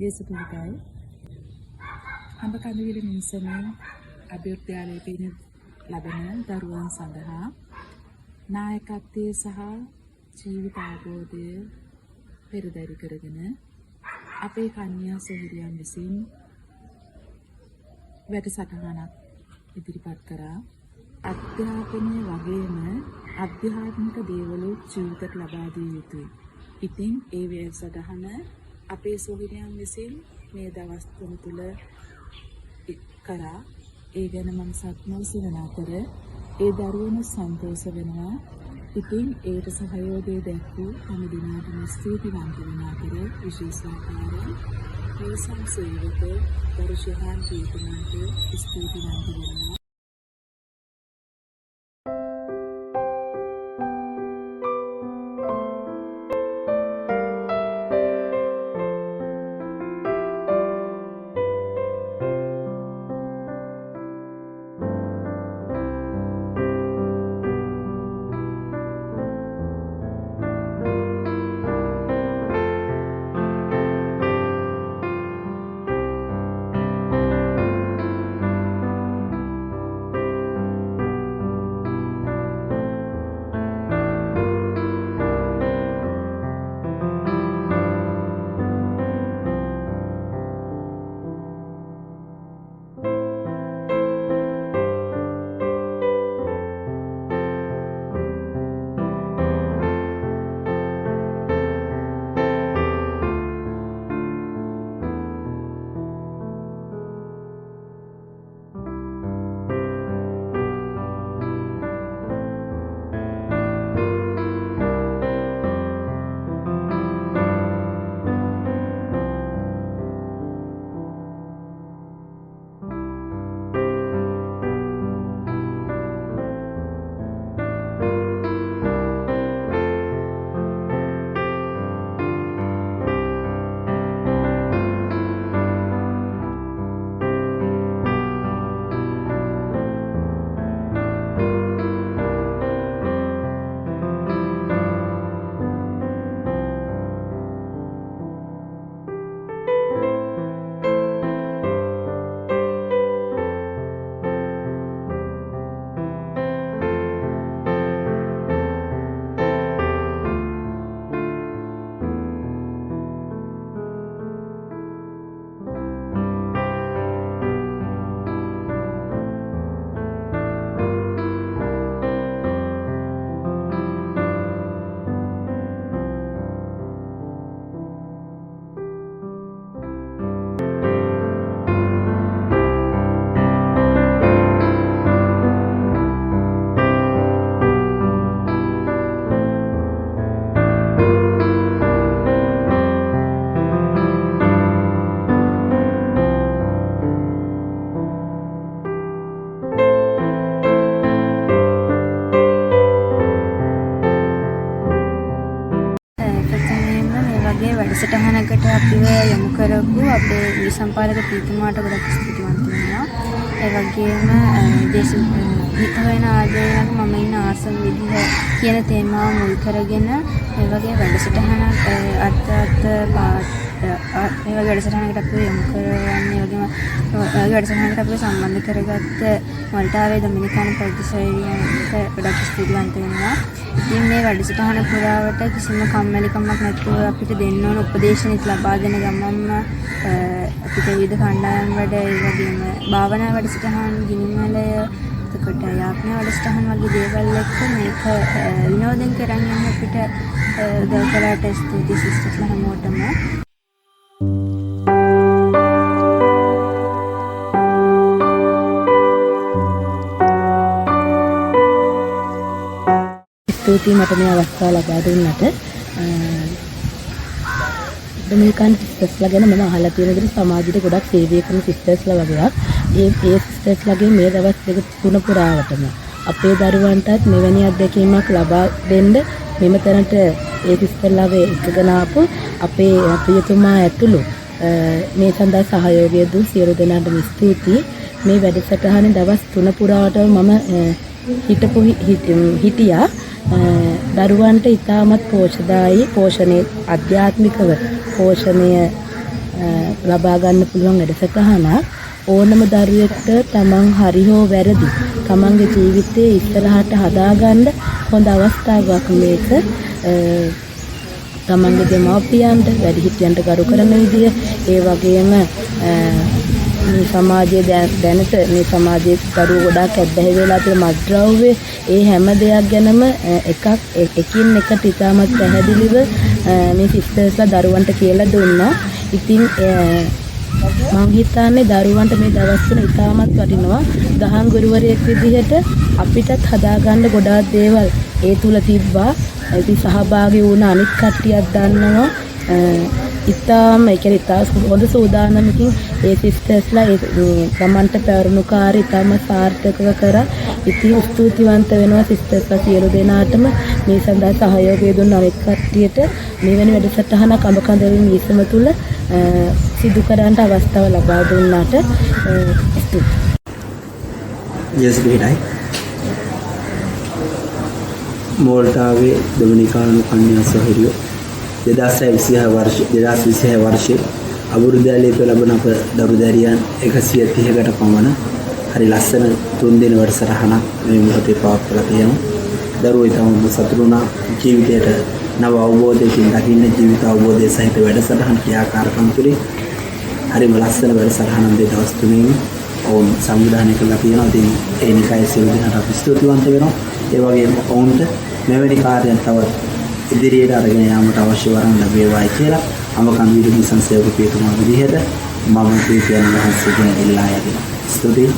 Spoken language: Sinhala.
දේශපුරිතයි අඹ කඳවිල මිනිසුන් අභිවෘද්ධියාලයේ පිරිනි ලබන දරුවන් සඳහා නායකත්වයේ සහ ජීවිත අවබෝධය පෙරදරි කරගෙන අපේ කන්‍යා සොහොයුරියන් විසින් වැඩසටහනක් ඉදිරිපත් කරා. අධ්‍යාපනය වගේම අධ්‍යාත්මික දේවලුත් ජීවිතයට ලබා දිය යුතුයි. ඉතින් ඒ වැඩසටහන අපේ සොහොයුරියන් විසින් මේ දවස් තුන තුල කරා. ඒ ගැන මම සතුටුයි වෙන අතර ඒ දරුවෝ සන්තෝෂ වෙනවා. ඉතින් ඒට සහයෝගය දැක්වූ හැම දිනකටම ස්තුතිවන්ත වෙන අතර විශේෂාකාරයෙන් මේ සේවක දරුෂහන් කීර්තනන්ට ස්තුතිවන්ත වෙනවා. වැඩසටහනකට අපිව යොමු කරපු අපේ විසම්පාදක ප්‍රීතිමාට ගොඩක් ස්තුතිවන්ත වෙනවා. ඒ වගේම හිත වෙන ආදරයක් මම ඉන්න ආසම විදිහ කියන තේමාව මුල් කරගෙන ඒ වගේ වැඩසටහනක් ඒ වගේ වැඩසටහනකට අපිව යොමු කරවන්නේ වගේම වැඩසටහනකට අපිව සම්බන්ධ කරගත්ත මොල්ටාවේ ඩොමිනිකානු පොලිසියට ගොඩක් ස්තුතිවන්ත වෙනවා. ඉතින් මේ වැඩසටහන පුරාවට කිසිම කම්මැලිකමක් නැතුව අපිට දෙන්න ඕන උපදේශනිත් ලබා දෙන ගමන්ම අපිට විවිධ කණ්ඩායම් වැඩ ඒ වගේම භාවනා වැඩසටහන් ගිනිමලය එතකොට යාඥා වැඩසටහන් වගේ දේවල් එක්ක මේක විනෝදෙන් කරන් යන්න අපිට උදව් කළාට ස්තුතියි සිස්ටර්ස්ලා හැමෝටම. ස්තුතියි මට මේ අවස්ථාව ලබා දුන්නට. ඩොමිනිකානු සිස්ටර්ස්ලා ගැන මම අහලා තියෙන විදිහට සමාජයට ගොඩක් සේවය කරන සිස්ටර්ස්ලා වගේක්. ඒ සිස්ටර්ස්ලාගේ මේ දවස් දෙක තුන පුරාවටම අපේ දරුවන්ටත් මෙවැනි අත්දැකීමක් ලබා දෙන්න මෙම තැනට ඒ සිස්ටර්ලාව එකගෙන ආපු අපේ ප්‍රියතුමා ඇතුළු මේ සඳහා සහයෝගය දුන් සියලු දෙනාටම ස්තුතියි. මේ වැඩසටහනේ දවස් 3 පුරාවටම මම හිටියා. දරුවන්ට ඉතාමත් පෝෂදායී පෝෂණයේ ආධ්‍යාත්මිකව පෝෂණය ලබා ගන්න පුළුවන් වැඩසටහනක්. ඕනම දරුවෙක්ට තමන් හරි හෝ වැරදි තමන්ගේ ජීවිතයේ ඉස්සරහට හදාගන්න හොඳ අවස්ථාවක් මේක. තමන්ගේ දෙමාපියන්ට වැඩිහිටියන්ට ගරු කරන විදිය, ඒ වගේම මේ සමාජයේ දැනට මේ සමාජයේ දරුවෝ ගොඩාක් ඇබ්බැහි වෙලා තියෙන මත්ද්‍රව්‍ය, ඒ හැම දෙයක් ගැනම එකින් එකට ඉතාමත් පැහැදිලිව මේ සිස්ටර්ස්ලා දරුවන්ට කියලා දුන්නා. ඉතින් මම හිතන්නේ දරුවන්ට මේ දවස්වල ඉතාමත් වටිනවා. දහම් ගුරුවරයෙක් විදිහට අපිටත් හදාගන්න ගොඩාක් දේවල් ඒ තුල තිබ්බා. ඉතින් සහභාගී වුණ අනිත් කට්ටියක් දන්නවා. ඉතාම හොඳ සූදානමකින් ඒ සිස්ටර්ස්ලා තමන්ට පැවරුණු කාර්ය ඉතාම සාර්ථකව කරා. ඉතින් ස්තුතිවන්ත වෙනවා සිස්ටර්ස්ලා සියලු දෙනාටම මේ සඳහා සහයෝගය දුන්න අනිත් කට්ටියට. මෙවැනි වැඩසටහනක් අඹකන්දලින් විසම තුල සිදු කරන්න අවස්ථාව ලබා දුන්නාට ස්තුතියි. මෝල්ටාවේ ඩොමිනිකානු කන්‍යා සොහොයුරිය 2026 වර්ෂයේ අබුරුදෑලේ ලැබෙන අප දරුදැරියන් 130කට පමණ හරි ලස්සන 3 දින වැඩසටහනක් මේ මොහොතේ පවත්වලා තියෙනවා. දරුවෝ ඊටම සතුටු වුණා. ජීවිතයට නව අවබෝධයකින් දකින්න ජීවිත අවබෝධය සහිත වැඩසටහන් ක්‍රියාකාරකම් තුළින් හරිම ලස්සන වැඩසටහනක් මේ දවස් තුනේම ඔවුන් සංවිධානය කළා තියෙනවා. ඉතින් ඒ නිසායි සියලු දෙනාට අපි ස්තුතිවන්ත වෙනවා. ඒ වගේම ඔවුන්ට මෙවැනි කාර්යයන් තවත් ඉදිරියට අරගෙන යාමට අවශ්‍ය වරන් ලැබේවායි කියලා අඹකන්දවිල මිෂන් සේවක පියතුමා විදිහට මම පියතුමන් වහන්සේගෙන් ඉල්ලා යදිනවා. ස්තුතියි.